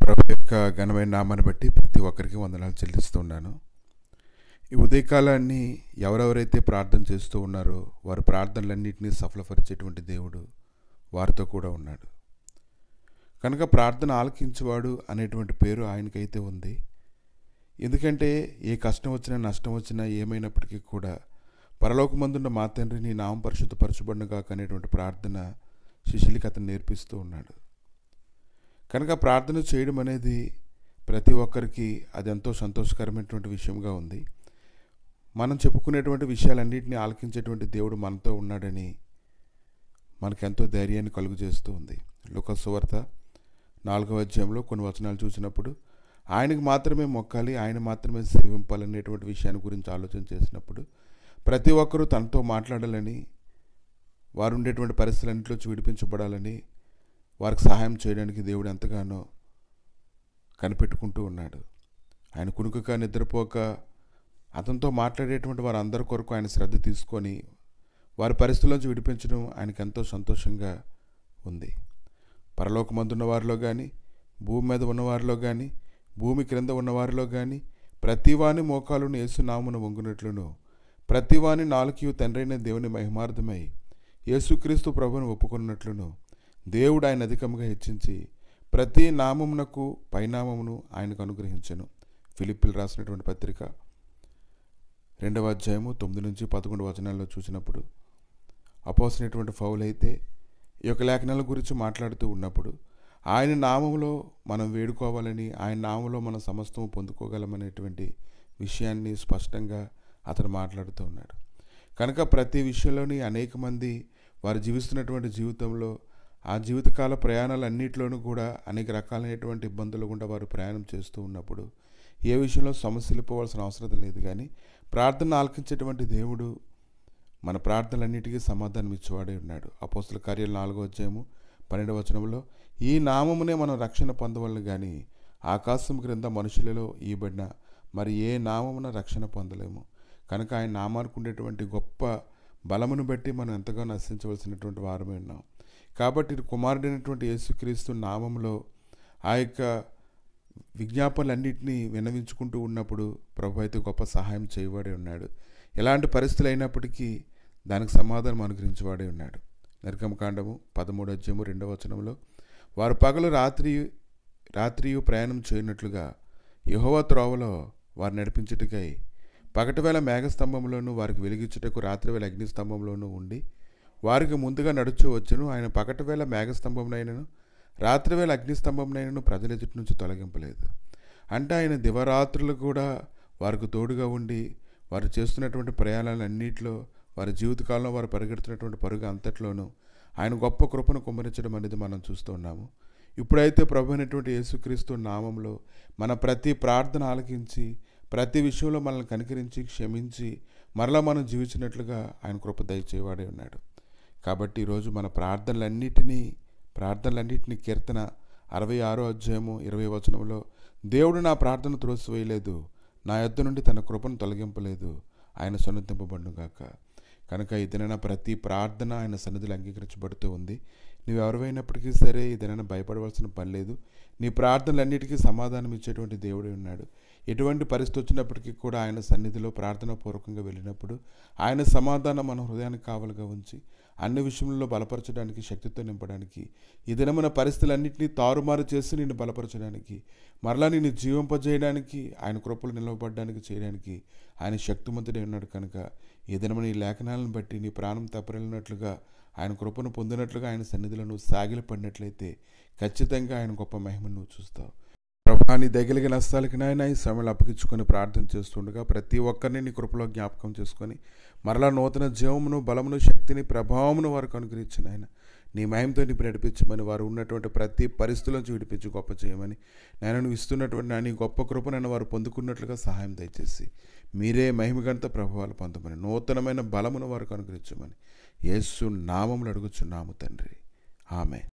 ప్రభు యొక్క ఘనమైన నామాన్ని బట్టి ప్రతి ఒక్కరికి వందనాలు చెల్లిస్తున్నాను. ఈ ఉదయకాలాన్ని ఎవరెవరైతే ప్రార్థన చేస్తూ ఉన్నారో వారి ప్రార్థనలన్నింటినీ సఫలపరిచేటువంటి దేవుడు వారితో కూడా ఉన్నాడు. కనుక ప్రార్థన ఆలకించేవాడు అనేటువంటి పేరు ఆయనకైతే ఉంది. ఎందుకంటే ఏ కష్టం వచ్చినా నష్టం వచ్చినా ఏమైనప్పటికీ కూడా పరలోకమందున్న మా తండ్రి నీ నామం పరిశుద్ధపరచబడును గాక అనేటువంటి ప్రార్థన శిష్యులకి అతను నేర్పిస్తూ ఉన్నాడు. కనుక ప్రార్థన చేయడం అనేది ప్రతి ఒక్కరికి అది ఎంతో సంతోషకరమైనటువంటి విషయంగా ఉంది. మనం చెప్పుకునేటువంటి విషయాలన్నింటినీ ఆలకించేటువంటి దేవుడు మనతో ఉన్నాడని మనకెంతో ధైర్యాన్ని కలుగు చేస్తూ ఉంది. లూకా సువార్త 4వ అధ్యాయంలో కొన్ని వచనాలు చూసినప్పుడు ఆయనకు మాత్రమే మొక్కాలి, ఆయన మాత్రమే సేవింపాలనేటువంటి విషయాన్ని గురించి ఆలోచన చేసినప్పుడు ప్రతి ఒక్కరూ తనతో మాట్లాడాలని, వారు ఉండేటువంటి పరిస్థితులన్నింటిలోంచి విడిపించబడాలని, వారికి సహాయం చేయడానికి దేవుడు ఎంతగానో కనిపెట్టుకుంటూ ఉన్నాడు. ఆయన కునుకక నిద్రపోక అతనితో మాట్లాడేటువంటి వారందరి కొరకు ఆయన శ్రద్ధ తీసుకొని వారి పరిస్థితుల్లోంచి విడిపించడం ఆయనకు ఎంతో సంతోషంగా ఉంది. పరలోకమందున్న వారిలో కానీ, భూమి మీద ఉన్నవారిలో కానీ, భూమి క్రింద ఉన్నవారిలో కానీ ప్రతివాని మోకాలును యేసునామమున వంగునట్లును, ప్రతివాని నాలుకయు తండ్రైన దేవుని మహిమార్థమై యేసుక్రీస్తు ప్రభువును ఒప్పుకున్నట్లును దేవుడు ఆయన అధికంగా హెచ్చించి ప్రతి నామమునకు పైనామమును ఆయనకు అనుగ్రహించెను. ఫిలిప్పీలు రాసినటువంటి పత్రిక 2వ అధ్యాయము 9-11 వచనాల్లో చూసినప్పుడు అపోస్తలుడైనటువంటి పౌలు అయితే ఈ యొక్క లేఖనాల గురించి మాట్లాడుతూ ఉన్నప్పుడు ఆయన నామములో మనం వేడుకోవాలని, ఆయన నామంలో మనం సమస్తము పొందుకోగలమనేటువంటి విషయాన్ని స్పష్టంగా అతను మాట్లాడుతూ ఉన్నాడు. కనుక ప్రతి విషయంలోని అనేక మంది వారు జీవిస్తున్నటువంటి జీవితంలో ఆ జీవితకాల ప్రయాణాలన్నింటిలోనూ కూడా అనేక రకాలైనటువంటి ఇబ్బందులు గుండా వారు ప్రయాణం చేస్తూ ఉన్నప్పుడు ఏ విషయంలో సమస్యలు పోవాల్సిన అవసరం లేదు. కానీ ప్రార్థన ఆలకించేటువంటి దేవుడు మన ప్రార్థనలన్నిటికీ సమాధానం ఇచ్చేవాడే ఉన్నాడు. అపోస్తల కార్యాలు 4వ అధ్యాయము 12వ వచనంలో ఈ నామమునే మనం రక్షణ పొందవలను కానీ ఆకాశం క్రింద మనుషులలో ఇవ్వబడిన మరి ఏ నామమున రక్షణ పొందలేము. కనుక ఆయన నామానికి ఉండేటువంటి గొప్ప బలమును బట్టి మనం ఎంతగానో నశించవలసినటువంటి వారమే ఉన్నాం. కాబట్టి కుమారుడైనటువంటి యేసుక్రీస్తు నామంలో ఆ యొక్క విజ్ఞాపనలన్నింటినీ విన్నవించుకుంటూ ఉన్నప్పుడు ప్రభు అయితే గొప్ప సహాయం చేయవాడే ఉన్నాడు. ఎలాంటి పరిస్థితులు అయినప్పటికీ దానికి సమాధానం అనుగ్రహించేవాడే ఉన్నాడు. నిర్గమకాండము 13వ అధ్యాయము 2వ వచనంలో వారు పగలు రాత్రియు ప్రయాణం చేయనట్లుగా యెహోవా త్రోవలో వారు నడిపించుటకై పగటివేళ మేఘస్తంభంలోనూ వారికి వెలిగించుటకు రాత్రివేళ అగ్నిస్తంభంలోనూ ఉండి వారికి ముందుగా నడుచు వచ్చును. ఆయన పగటివేళ మేఘస్తంభంనైనను రాత్రివేళ అగ్నిస్తంభంనైనను ప్రజల ఎదుటి నుంచి తొలగింపలేదు. అంటే ఆయన దివరాత్రులు కూడా వారికి తోడుగా ఉండి వారు చేస్తున్నటువంటి ప్రయాణాలన్నింటిలో వారి జీవితకాలంలో వారు పరిగెడుతున్నటువంటి పరుగు అంతట్లోనూ ఆయన గొప్ప కృపను కుమ్మరించడం అనేది మనం చూస్తూ ఉన్నాము. ఇప్పుడైతే ప్రభు అయినటువంటి యేసుక్రీస్తు నామంలో మన ప్రతి ప్రార్థన ఆలకించి ప్రతి విషయంలో మనల్ని కనికరించి క్షమించి మరలా మనం జీవించినట్లుగా ఆయన కృప దయచేవాడే ఉన్నాడు. కాబట్టి ఈరోజు మన ప్రార్థనలన్నింటినీ కీర్తన 66వ అధ్యాయము 20వ వచనంలో దేవుడు నా ప్రార్థన త్రోసివేయలేదు, నా యొద్ద నుండి తన కృపను తొలగింపలేదు, ఆయన సన్నిధింపబడును గాక. కనుక ఈ దినాన ప్రతి ప్రార్థన ఆయన సన్నిధిలో అంగీకరించబడుతూ ఉంది. నువ్వెవరైనప్పటికీ సరే ఈ దినాన భయపడవలసిన పని లేదు. నీ ప్రార్థనలన్నిటికీ సమాధానం ఇచ్చేటువంటి దేవుడే ఉన్నాడు. ఎటువంటి పరిస్థితి వచ్చినప్పటికీ కూడా ఆయన సన్నిధిలో ప్రార్థన పూర్వకంగా వెళ్ళినప్పుడు ఆయన సమాధానం మన హృదయానికి కావలుగా ఉంచి అన్ని విషయంలో బలపరచడానికి, శక్తితో నింపడానికి, ఈ దినమైన పరిస్థితులన్నింటినీ తారుమారు చేసి నిన్ను బలపరచడానికి, మరలా నిన్ను జీవింపజేయడానికి, ఆయన కృపలు నిలవబడడానికి చేయడానికి ఆయన శక్తిమంతుడే ఉన్నాడు. కనుక ఈ దినమైన ఈ లేఖనాలను బట్టి నీ ప్రాణం తప్పరిల్లినట్లుగా ఆయన కృపను పొందినట్లుగా ఆయన సన్నిధిలో నువ్వు సాగిలపడినట్లయితే ఖచ్చితంగా ఆయన గొప్ప మహిమను నువ్వు చూస్తావు. ప్రభా నీ దగ్గరికి నష్టాలకి నాయన ఈ సమయంలో అప్పగించుకొని ప్రార్థన చేస్తుండగా ప్రతి ఒక్కరిని నీ కృపలో జ్ఞాపకం చేసుకొని మరలా నూతన జీవమును, బలమును, శక్తిని, ప్రభావమును వారికి అనుగ్రహించిన ఆయన నీ మహిమతో నీ నడిపించమని, వారు ఉన్నటువంటి ప్రతి పరిస్థితుల నుంచి విడిపించి గొప్ప చేయమని, నేను నువ్వు ఇస్తున్నటువంటి నీ గొప్ప కృపనైనా వారు పొందుకున్నట్లుగా సహాయం దయచేసి మీరే మహిమగంత ప్రభావాలు పొందమని, నూతనమైన బలమును వారికి అనుగ్రహించమని యేసు నామములో అడుగుచున్నాము తండ్రి. ఆమేన్.